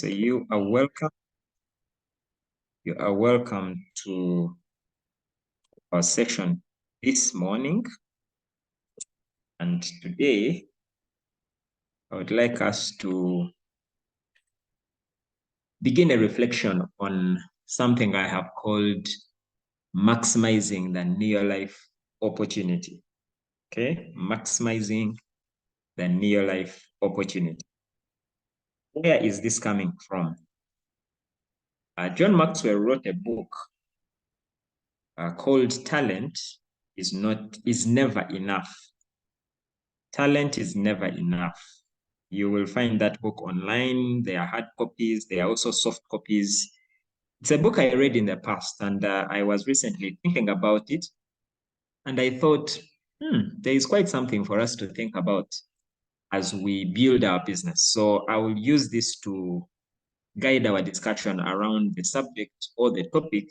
So you are welcome. You are welcome to our session this morning. And today, I would like us to begin a reflection on something I have called maximizing the Neolife opportunity. Okay, maximizing the Neolife opportunity. Where is this coming from? John Maxwell wrote a book called Talent is Never Enough. Talent is never enough. You will find that book online. There are hard copies. There are also soft copies. It's a book I read in the past, and I was recently thinking about it. And I thought, there is quite something for us to think about as we build our business. So I will use this to guide our discussion around the subject or the topic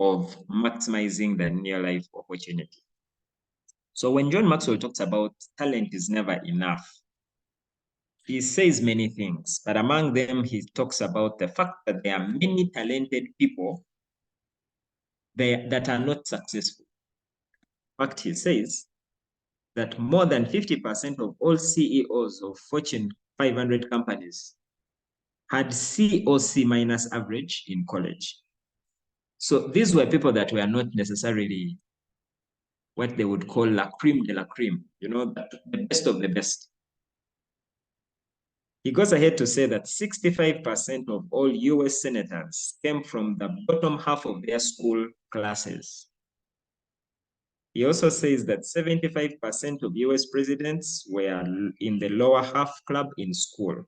of maximizing the near-life opportunity. So when John Maxwell talks about talent is never enough, he says many things, but among them, he talks about the fact that there are many talented people that are not successful. In fact, he says that more than 50% of all CEOs of Fortune 500 companies had C or C minus average in college. So these were people that were not necessarily what they would call la creme de la creme, the best of the best. He goes ahead to say that 65% of all US senators came from the bottom half of their school classes. He also says that 75% of US presidents were in the lower half club in school.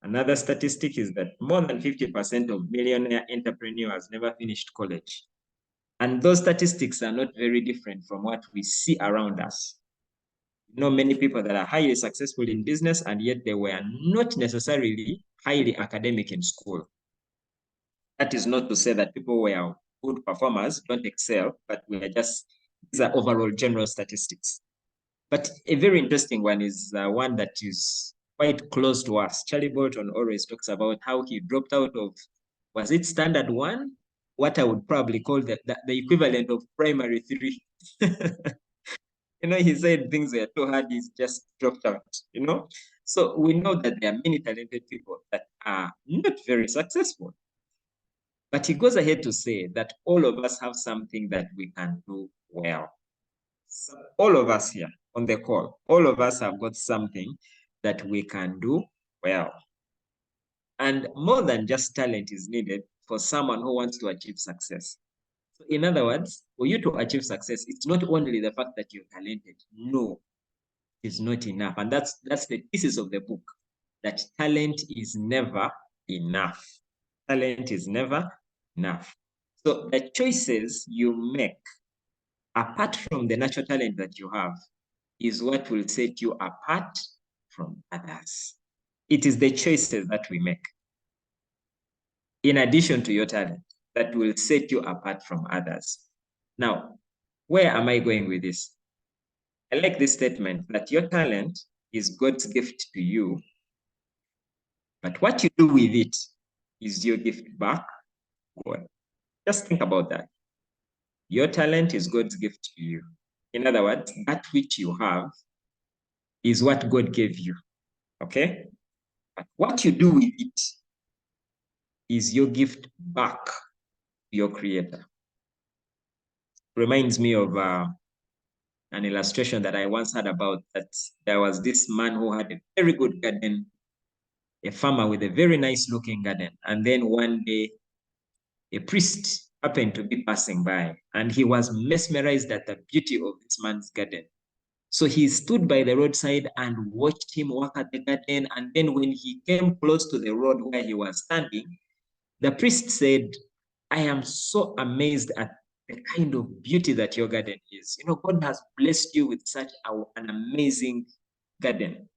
Another statistic is that more than 50% of millionaire entrepreneurs never finished college. And those statistics are not very different from what we see around us. Many people that are highly successful in business, and yet they were not necessarily highly academic in school. That is not to say that people were good performers, don't excel, but these are overall general statistics. But a very interesting one is one that is quite close to us. Charlie Bolton always talks about how he dropped out of, was it standard 1? What I would probably call the equivalent of primary 3. He said things were too hard, he's just dropped out, So we know that there are many talented people that are not very successful. But he goes ahead to say that all of us have something that we can do well. So all of us here on the call, all of us have got something that we can do well. And more than just talent is needed for someone who wants to achieve success. So in other words, for you to achieve success, it's not only the fact that you're talented. No, it's not enough. And that's the thesis of the book, that talent is never enough. Talent is never enough. So the choices you make, apart from the natural talent that you have, is what will set you apart from others. It is the choices that we make, in addition to your talent, that will set you apart from others. Now, where am I going with this? I like this statement that your talent is God's gift to you, but what you do with it is your gift back to God. Just think about that. Your talent is God's gift to you. In other words, that which you have is what God gave you, okay? But what you do with it is your gift back to your Creator. Reminds me of an illustration that I once heard about, that there was this man who had a very good garden, a farmer with a very nice looking garden. And then one day, a priest happened to be passing by, and he was mesmerized at the beauty of this man's garden. So he stood by the roadside and watched him work at the garden. And then when he came close to the road where he was standing, the priest said, I am so amazed at the kind of beauty that your garden is. God has blessed you with such an amazing garden.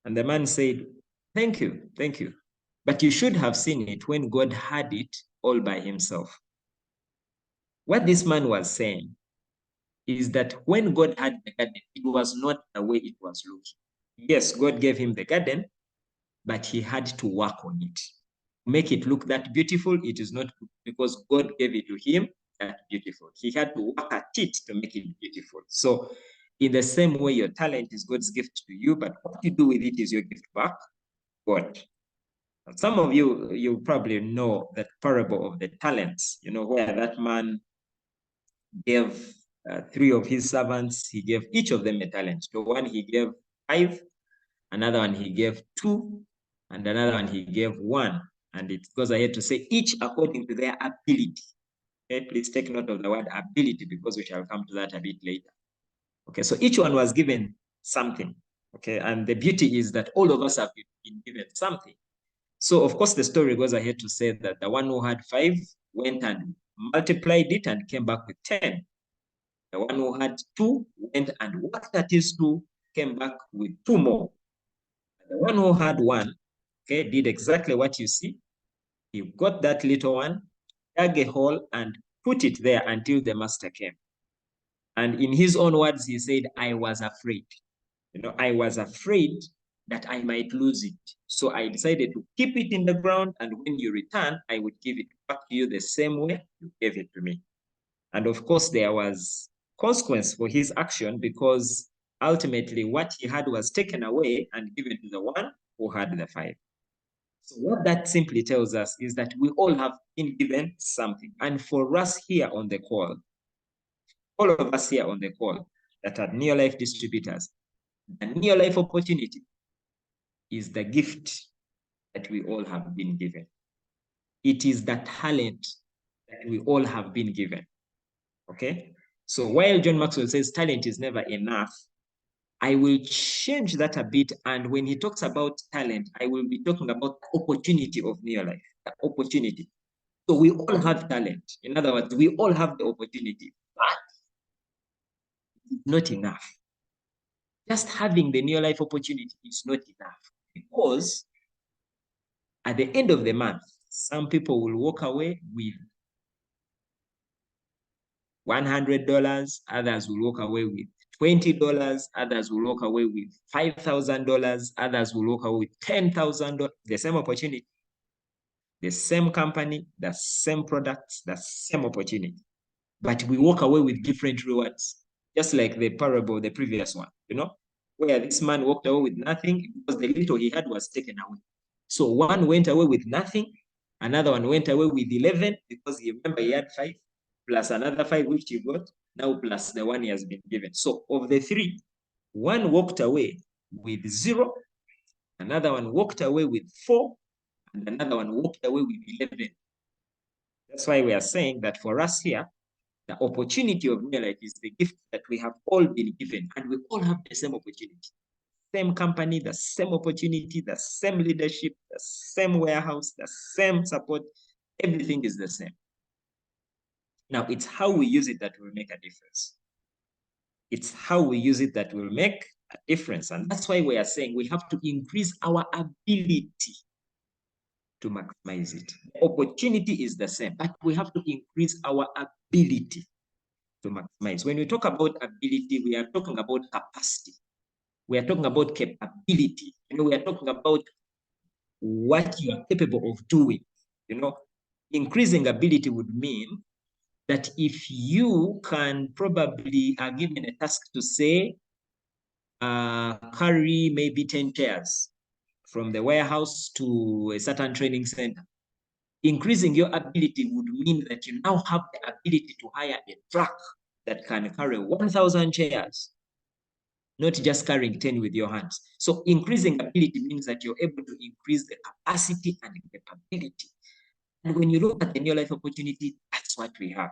And the man said, thank you. But you should have seen it when God had it all by himself. What this man was saying is that when God had the garden, it was not the way it was looking. Yes, God gave him the garden, but he had to work on it. Make it look that beautiful, it is not because God gave it to him that beautiful. He had to work at it to make it beautiful. So in the same way, your talent is God's gift to you, but what you do with it is your gift back, God. Some of you probably know that parable of the talents, where that man gave 3 of his servants, he gave each of them a talent. To one he gave 5, another one he gave 2, and another one he gave 1. And it goes ahead to say each according to their ability. Okay, please take note of the word ability because we shall come to that a bit later. Okay, so each one was given something. Okay, and the beauty is that all of us have been given something. So, of course, the story goes ahead to say that the one who had 5 went and multiplied it and came back with 10. The one who had 2 went and worked at his 2, came back with 2 more. The one who had 1, okay, did exactly what you see. He got that little one, dug a hole, and put it there until the master came. And in his own words, he said, I was afraid. I was afraid that I might lose it. So I decided to keep it in the ground, and when you return, I would give it back to you the same way you gave it to me. And of course, there was consequence for his action because ultimately what he had was taken away and given to the one who had the 5. So what that simply tells us is that we all have been given something. And for us here on the call, all of us here on the call that are Neolife distributors, the Neolife opportunity is the gift that we all have been given. It is the talent that we all have been given. Okay? So while John Maxwell says talent is never enough, I will change that a bit. And when he talks about talent, I will be talking about the opportunity of Neolife, the opportunity. So we all have talent. In other words, we all have the opportunity, but it's not enough. Just having the Neolife opportunity is not enough because at the end of the month, some people will walk away with $100, others will walk away with $20, others will walk away with $5,000, others will walk away with $10,000. The same opportunity, the same company, the same products, the same opportunity. But we walk away with different rewards, just like the parable, the previous one, where this man walked away with nothing because the little he had was taken away. So one went away with nothing, another one went away with 11 because he remember he had 5, plus another 5 which he got, now plus the one he has been given. So of the 3, one walked away with 0, another one walked away with 4, and another one walked away with 11. That's why we are saying that for us here, the opportunity of Neolife is the gift that we have all been given, and we all have the same opportunity. Same company, the same opportunity, the same leadership, the same warehouse, the same support. Everything is the same. Now, it's how we use it that will make a difference. It's how we use it that will make a difference. And that's why we are saying we have to increase our ability to maximize it. The opportunity is the same, but we have to increase our ability to maximize. When we talk about ability, we are talking about capacity. We are talking about capability. We are talking about what you are capable of doing. Increasing ability would mean that if you can probably are given a task to say, carry maybe 10 chairs from the warehouse to a certain training center, increasing your ability would mean that you now have the ability to hire a truck that can carry 1,000 chairs, not just carrying 10 with your hands. So increasing ability means that you're able to increase the capacity and the capability. And when you look at the Neolife opportunity, that's what we have.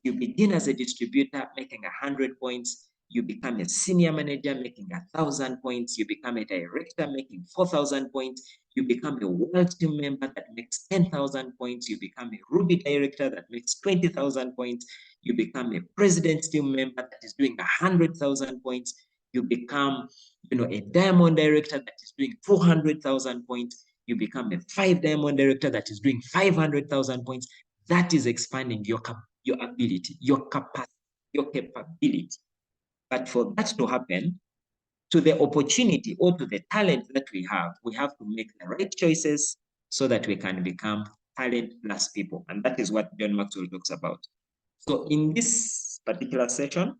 You begin as a distributor making 100 points. You become a senior manager making 1,000 points. You become a director making 4,000 points. You become a world team member that makes 10,000 points. You become a Ruby director that makes 20,000 points. You become a president's team member that is doing 100,000 points. You become, a diamond director that is doing 400,000 points. You become a 5-diamond director that is doing 500,000 points. That is expanding your ability, your capacity, your capability. But for that to happen, to the opportunity or to the talent that we have to make the right choices so that we can become talent plus people. And that is what John Maxwell talks about. So in this particular session,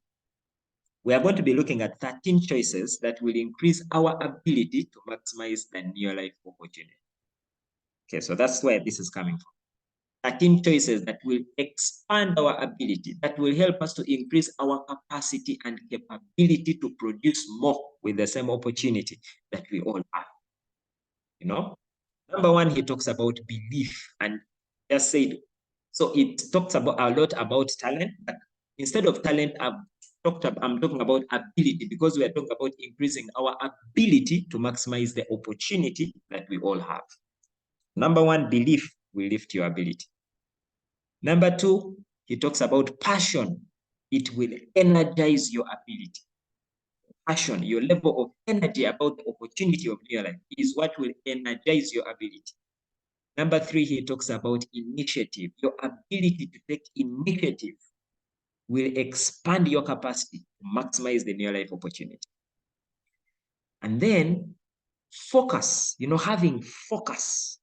we are going to be looking at 13 choices that will increase our ability to maximize the Neolife opportunity. Okay, so that's where this is coming from. 13 choices that will expand our ability, that will help us to increase our capacity and capability to produce more with the same opportunity that we all have. You know, number one, he talks about belief, and just said, so it talks about a lot about talent, but instead of talent, I'm talking about ability, because we are talking about increasing our ability to maximize the opportunity that we all have. Number one, belief will lift your ability. Number two, he talks about passion. It will energize your ability. Passion, your level of energy about the opportunity of your life is what will energize your ability. Number three, he talks about initiative. Your ability to take initiative will expand your capacity to maximize the Neolife opportunity. And then focus, having focus,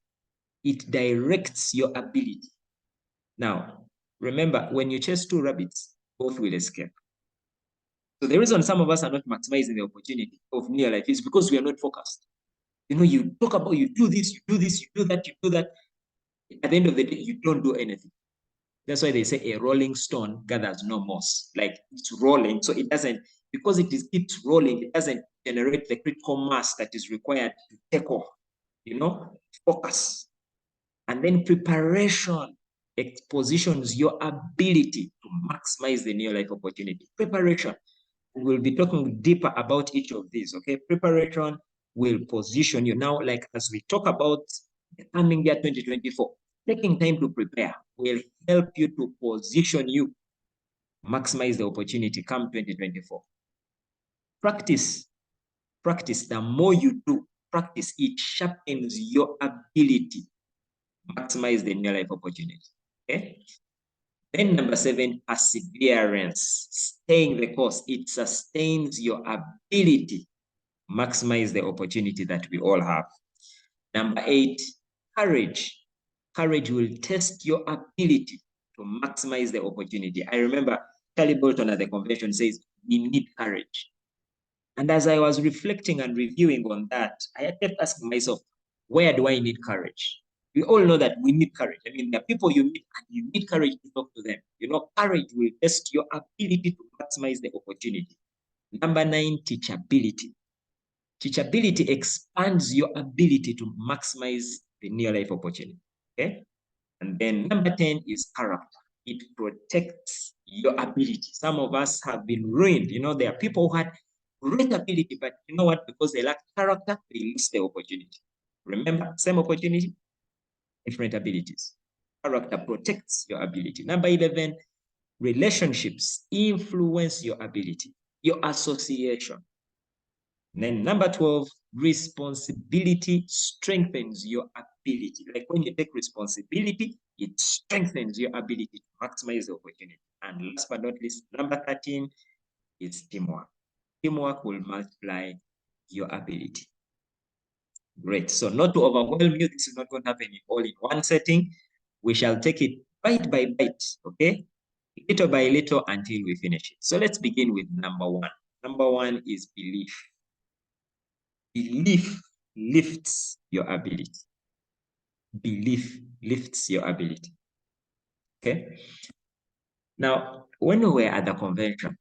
it directs your ability. Now, remember, when you chase two rabbits, both will escape. So the reason some of us are not maximizing the opportunity of Neolife is because we are not focused. You talk about, you do this, you do this, you do that, you do that. At the end of the day, you don't do anything. That's why they say a rolling stone gathers no moss. Like, it's rolling, so it doesn't, because it keeps rolling, it doesn't generate the critical mass that is required to take off. Focus. And then preparation. It positions your ability to maximize the Neolife opportunity. Preparation. We'll be talking deeper about each of these, okay? Preparation will position you. Now, like as we talk about the coming year 2024, taking time to prepare will help you to position you, maximize the opportunity come 2024. Practice. The more you do, practice, it sharpens your ability to maximize the Neolife opportunity, okay? Then number 7, perseverance. Staying the course, it sustains your ability to maximize the opportunity that we all have. Number 8, courage. Courage will test your ability to maximize the opportunity. I remember Charlie Bolton at the convention says, we need courage. And as I was reflecting and reviewing on that, I kept asking myself, where do I need courage? We all know that we need courage. I mean, there are people you meet and you need courage to talk to them. Courage will test your ability to maximize the opportunity. Number 9, teachability. Teachability expands your ability to maximize the Neolife opportunity, okay? And then number 10 is character. It protects your ability. Some of us have been ruined. There are people who had great ability, but you know what? Because they lack character, they lose the opportunity. Remember, same opportunity, different abilities. Character protects your ability. Number 11, relationships influence your ability, your association. And then number 12, responsibility strengthens your ability. Like when you take responsibility, it strengthens your ability to maximize the opportunity. And last but not least, number 13 is teamwork. Teamwork will multiply your ability. Great. So not to overwhelm you, this is not going to happen all in one setting. We shall take it bite by bite, okay? Little by little until we finish it. So let's begin with number 1. Number 1 is belief. Belief lifts your ability. Belief lifts your ability. Okay? Now, when we were at the convention,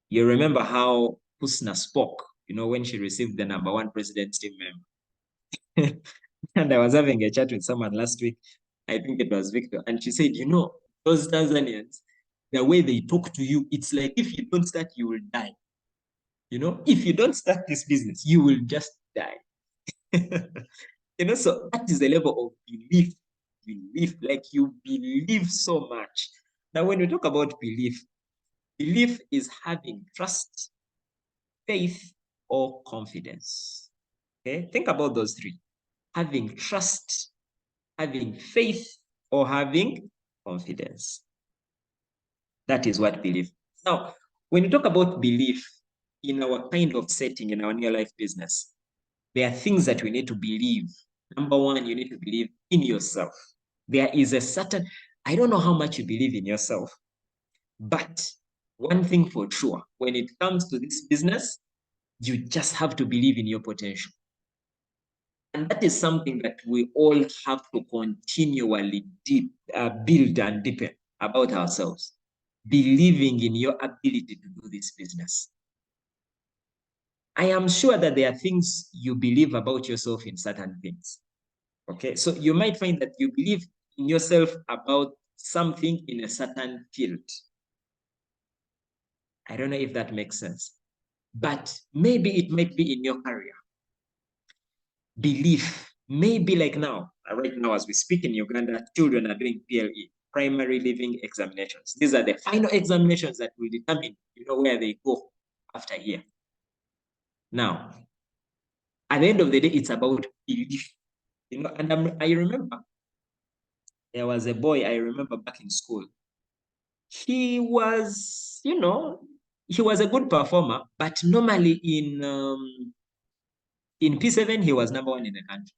you remember how Husna spoke, when she received the number 1 president's team member. And I was having a chat with someone last week. I think it was Victor. And she said, those Tanzanians, the way they talk to you, it's like if you don't start, you will die. If you don't start this business, you will just die. So that is the level of belief. Belief, like you believe so much. Now, when we talk about belief is having trust, faith, or confidence. Okay, think about those 3. Having trust, having faith, or having confidence. That is what belief. Now, when you talk about belief, in our kind of setting, in our near life business, there are things that we need to believe. Number one, you need to believe in yourself. There is a certain, I don't know how much you believe in yourself, but one thing for sure, when it comes to this business, you just have to believe in your potential. And that is something that we all have to continually build and deepen about ourselves. Believing in your ability to do this business. I am sure that there are things you believe about yourself in certain things. Okay, so you might find that you believe in yourself about something in a certain field. I don't know if that makes sense, but maybe it might be in your career. Belief, maybe like now, right now as we speak in Uganda, children are doing PLE, primary living examinations. These are the final examinations that will determine, where they go after here. Now, at the end of the day, it's about belief, and I remember there was a boy I remember back in school. He was, he was a good performer, but normally in P7, he was number one in the country.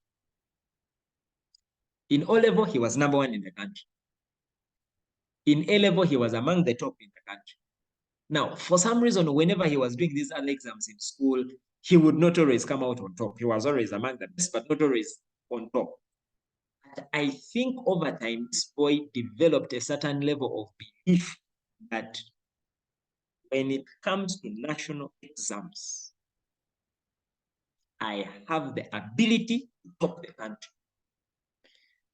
In O-level, he was number one in the country. In A-level, he was among the top in the country. Now, for some reason, whenever he was doing these other exams in school, he would not always come out on top. He was always among the best, but not always on top. And I think over time, this boy developed a certain level of belief that when it comes to national exams, I have the ability to top the country.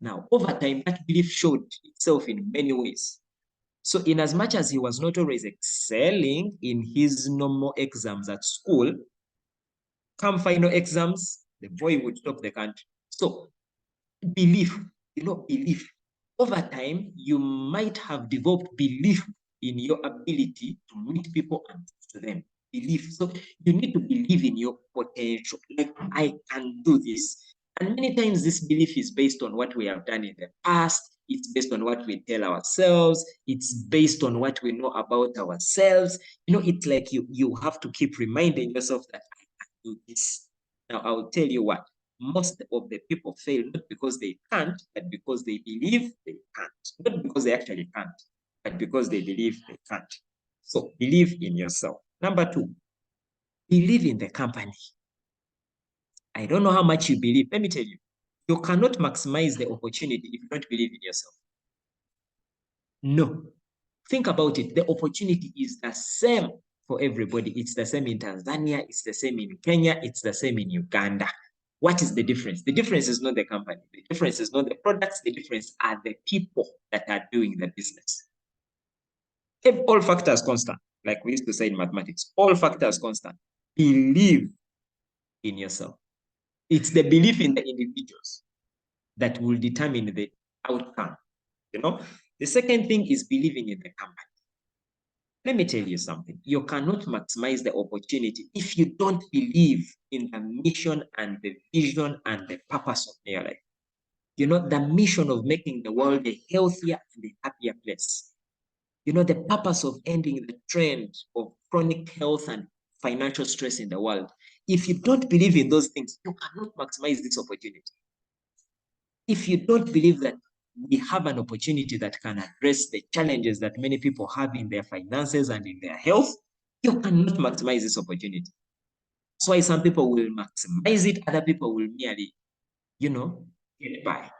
Now, over time, that belief showed itself in many ways. So in as much as he was not always excelling in his normal exams at school, come final exams, the boy would top the country. So belief, belief. Over time, you might have developed belief in your ability to meet people and talk to them. Belief. So you need to believe in your potential. Like, I can do this. And many times this belief is based on what we have done in the past. It's based on what we tell ourselves. It's based on what we know about ourselves. It's like you have to keep reminding yourself that I can do this. Now, I will tell you what. Most of the people fail not because they can't, but because they believe they can't. Not because they actually can't, but because they believe they can't. So believe in yourself. Number two, believe in the company. I don't know how much you believe. Let me tell you, you cannot maximize the opportunity if you don't believe in yourself. No. Think about it. The opportunity is the same for everybody. It's the same in Tanzania. It's the same in Kenya. It's the same in Uganda. What is the difference? The difference is not the company. The difference is not the products. The difference are the people that are doing the business. If all factors constant, like we used to say in mathematics, all factors constant, believe in yourself. It's the belief in the individuals that will determine the outcome. The second thing is believing in the company. Let me tell you something. You cannot maximize the opportunity if you don't believe in the mission and the vision and the purpose of Neolife. The mission of making the world a healthier and a happier place. The purpose of ending the trend of chronic health and financial stress in the world. If you don't believe in those things, you cannot maximize this opportunity. If you don't believe that we have an opportunity that can address the challenges that many people have in their finances and in their health, you cannot maximize this opportunity. That's why some people will maximize it, other people will merely, get by.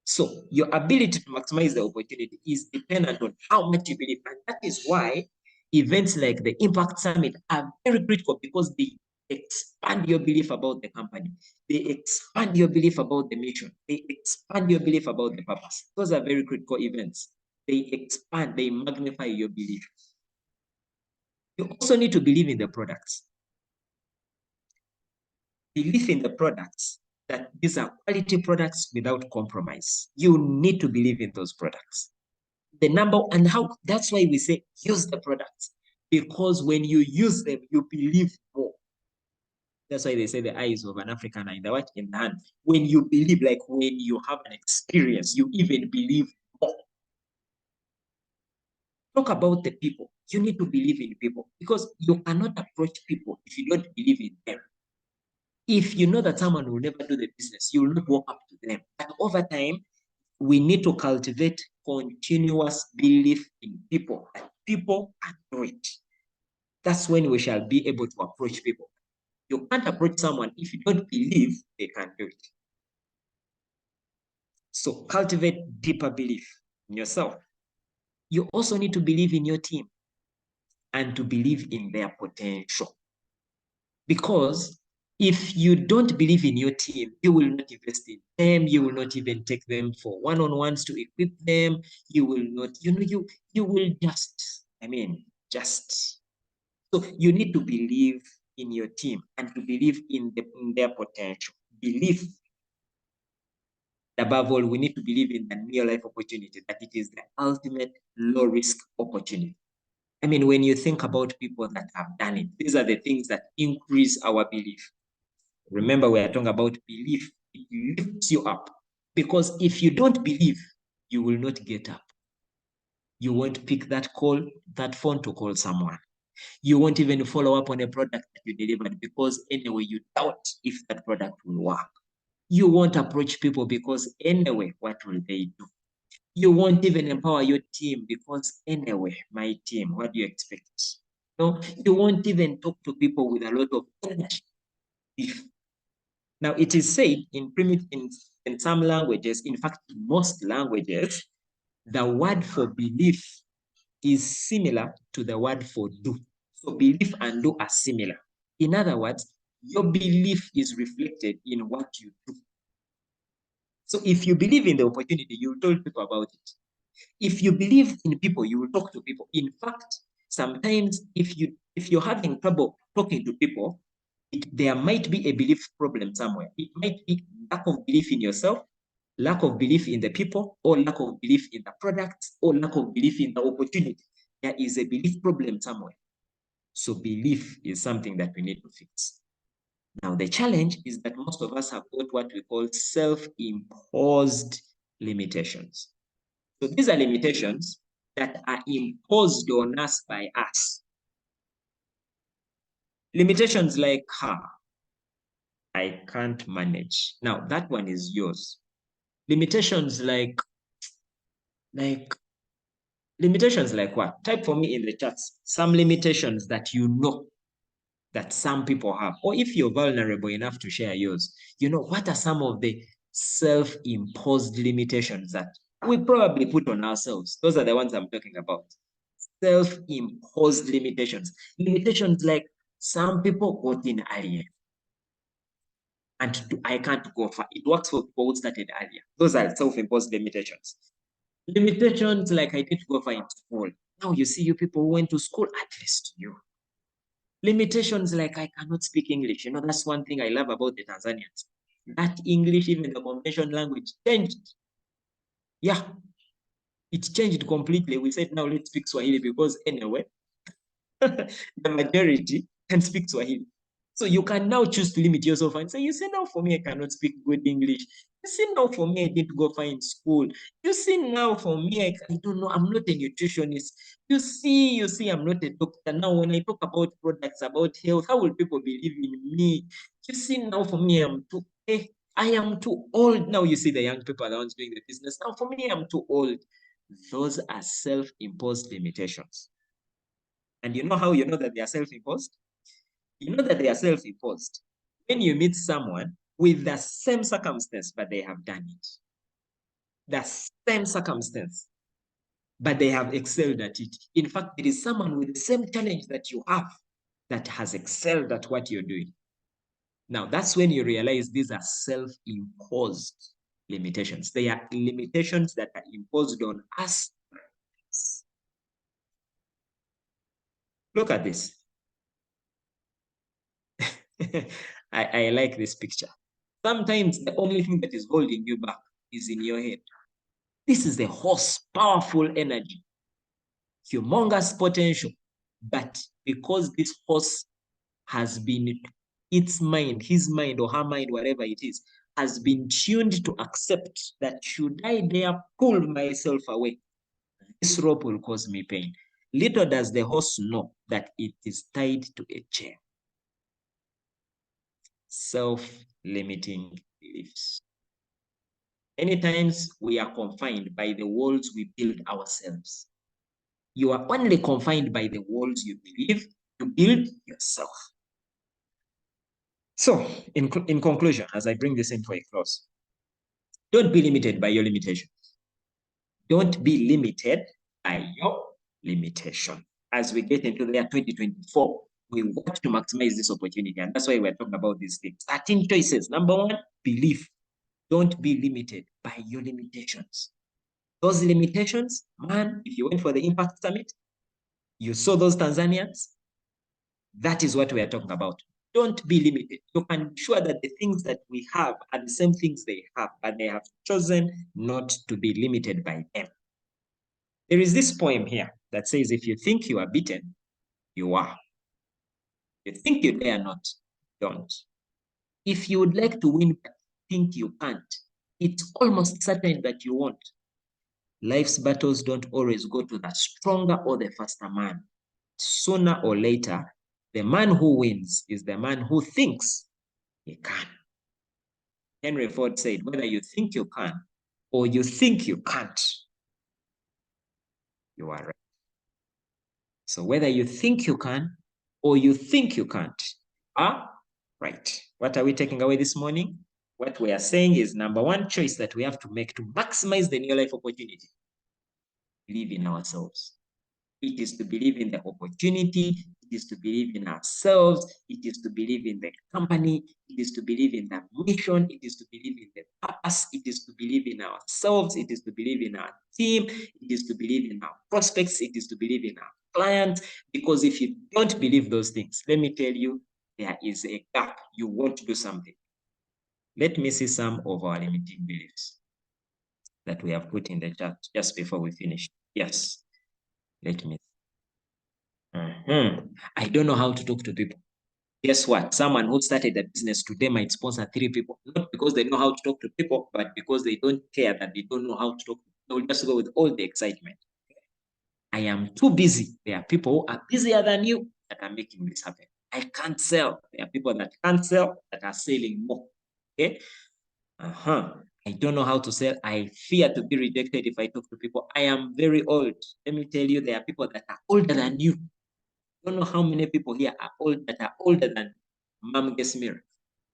So your ability to maximize the opportunity is dependent on how much you believe. And that is why events like the Impact Summit are very critical, because they expand your belief about the company. They expand your belief about the mission. They expand your belief about the purpose. Those are very critical events. They expand, they magnify your belief. You also need to believe in the products. Believe in the products, that these are quality products without compromise. You need to believe in those products. The number, and how, that's why we say use the products, because when you use them, you believe more. That's why they say the eyes of an African are in the what? In the hand. When you believe, like when you have an experience, you even believe more. Talk about the people. You need to believe in people, because you cannot approach people if you don't believe in them. If you know that someone will never do the business, you will not walk up to them. But over time, we need to cultivate continuous belief in people, that people can do it. That's when we shall be able to approach people. You can't approach someone if you don't believe they can do it. So cultivate deeper belief in yourself. You also need to believe in your team and to believe in their potential. Because if you don't believe in your team, you will not invest in them. You will not even take them for one-on-ones to equip them. You will not, you will just, just. So you need to believe in your team and to believe in their potential. Belief. Above all, we need to believe in the Neolife Opportunity, that it is the ultimate low-risk opportunity. When you think about people that have done it, these are the things that increase our belief. Remember, we are talking about belief. It lifts you up. Because if you don't believe, you will not get up. You won't pick that phone to call someone. You won't even follow up on a product that you delivered, because anyway, you doubt if that product will work. You won't approach people because anyway, what will they do? You won't even empower your team because anyway, my team, what do you expect? No, you won't even talk to people with a lot of energy. Now, it is said in some languages, in fact, in most languages, the word for belief is similar to the word for do. So belief and do are similar. In other words, your belief is reflected in what you do. So if you believe in the opportunity, you will tell people about it. If you believe in people, you will talk to people. In fact, sometimes if you're having trouble talking to people, there might be a belief problem somewhere. It might be lack of belief in yourself, lack of belief in the people, or lack of belief in the products, or lack of belief in the opportunity. There is a belief problem somewhere. So belief is something that we need to fix. Now, the challenge is that most of us have got what we call self-imposed limitations. So these are limitations that are imposed on us by us. Limitations like, I can't manage. Now, that one is yours. Limitations like what? Type for me in the chats some limitations that you know that some people have. Or if you're vulnerable enough to share yours, what are some of the self-imposed limitations that we probably put on ourselves? Those are the ones I'm talking about. Self-imposed limitations. Limitations like some people got in earlier. And I can't go far. It works for people who started earlier. Those are self-imposed limitations. Limitations like I didn't go far in school. Now you see you people who went to school, at least you. Limitations like I cannot speak English. That's one thing I love about the Tanzanians. That English, even the convention language, changed. Yeah, it changed completely. We said now let's speak Swahili because anyway, the majority can speak Swahili. So you can now choose to limit yourself and say, you see, now for me, I cannot speak good English. You see, now for me, I didn't go far in school. You see, now for me, I don't know, I'm not a nutritionist. You see, I'm not a doctor. Now, when I talk about products, about health, how will people believe in me? You see, now for me, I am too old. Now you see the young people are the ones doing the business. Now for me, I'm too old. Those are self-imposed limitations. And you know how you know that they are self-imposed? You know that they are self-imposed when you meet someone with the same circumstance, but they have done it. The same circumstance, but they have excelled at it. In fact, there is someone with the same challenge that you have that has excelled at what you're doing. Now, that's when you realize these are self-imposed limitations. They are limitations that are imposed on us. Look at this. I like this picture. Sometimes the only thing that is holding you back is in your head. This is the horse, powerful energy, humongous potential. But because this horse has been, its mind, his mind or her mind, whatever it is, has been tuned to accept that should I dare pull myself away, this rope will cause me pain. Little does the horse know that it is tied to a chair. Self-limiting beliefs. Many times we are confined by the walls we build ourselves. You are only confined by the walls you believe to build yourself. So, in conclusion, as I bring this into a close, don't be limited by your limitations. Don't be limited by your limitation. As we get into the year 2024, we want to maximize this opportunity. And that's why we're talking about these things. 13 choices. Number one, belief. Don't be limited by your limitations. Those limitations, man, if you went for the Impact Summit, you saw those Tanzanians, that is what we are talking about. Don't be limited. You can be sure that the things that we have are the same things they have, but they have chosen not to be limited by them. There is this poem here that says, if you think you are beaten, you are. If you think you dare not, don't. If you would like to win but think you can't, it's almost certain that you won't. Life's battles don't always go to the stronger or the faster man. Sooner or later, the man who wins is the man who thinks he can. Henry Ford said, whether you think you can or you think you can't, you are right. So whether you think you can or you think you can't, you are right. What are we taking away this morning? What we are saying is, number one choice that we have to make to maximize the Neolife opportunity: believe in ourselves. It is to believe in the opportunity. It is to believe in ourselves. It is to believe in the company. It is to believe in the mission. It is to believe in the purpose. It is to believe in ourselves. It is to believe in our team. It is to believe in our prospects. It is to believe in our clients. Because if you don't believe those things, let me tell you, there is a gap. You won't do something. Let me see some of our limiting beliefs that we have put in the chat just before we finish. Yes. Let me. I don't know how to talk to people. Guess what? Someone who started a business today might sponsor 3 people, not because they know how to talk to people, but because they don't care that they don't know how to talk. They will just go with all the excitement. I am too busy. There are people who are busier than you that are making this happen. I can't sell. There are people that can't sell that are selling more. Okay. I don't know how to sell. I fear to be rejected if I talk to people. I am very old. Let me tell you, there are people that are older than you. I don't know how many people here are old that are older than Mom Gesmir.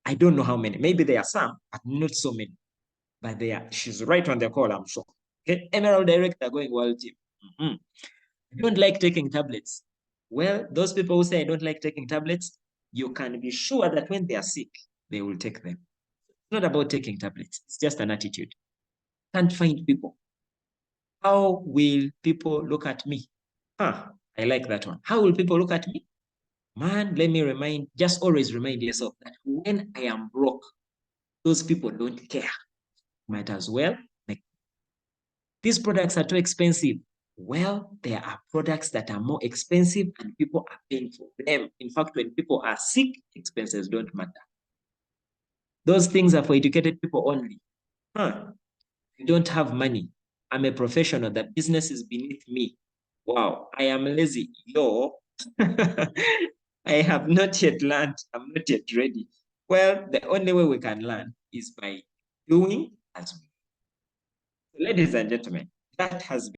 I don't know how many. Maybe there are some, but not so many. But they are. She's right on the call, I'm sure. Okay, Emerald Director going world team. I don't like taking tablets. Well, those people who say I don't like taking tablets, you can be sure that when they are sick, they will take them. It's not about taking tablets. It's just an attitude. Can't find people. How will people look at me? I like that one. How will people look at me? Man, let me just always remind yourself that when I am broke, those people don't care. Might as well make. These products are too expensive. Well, there are products that are more expensive and people are paying for them. In fact, when people are sick, expenses don't matter. Those things are for educated people only. I don't have money. I'm a professional. The business is beneath me. Wow, I am lazy. Yo, I have not yet learned. I'm not yet ready. Well, the only way we can learn is by doing as we. Ladies and gentlemen, that has been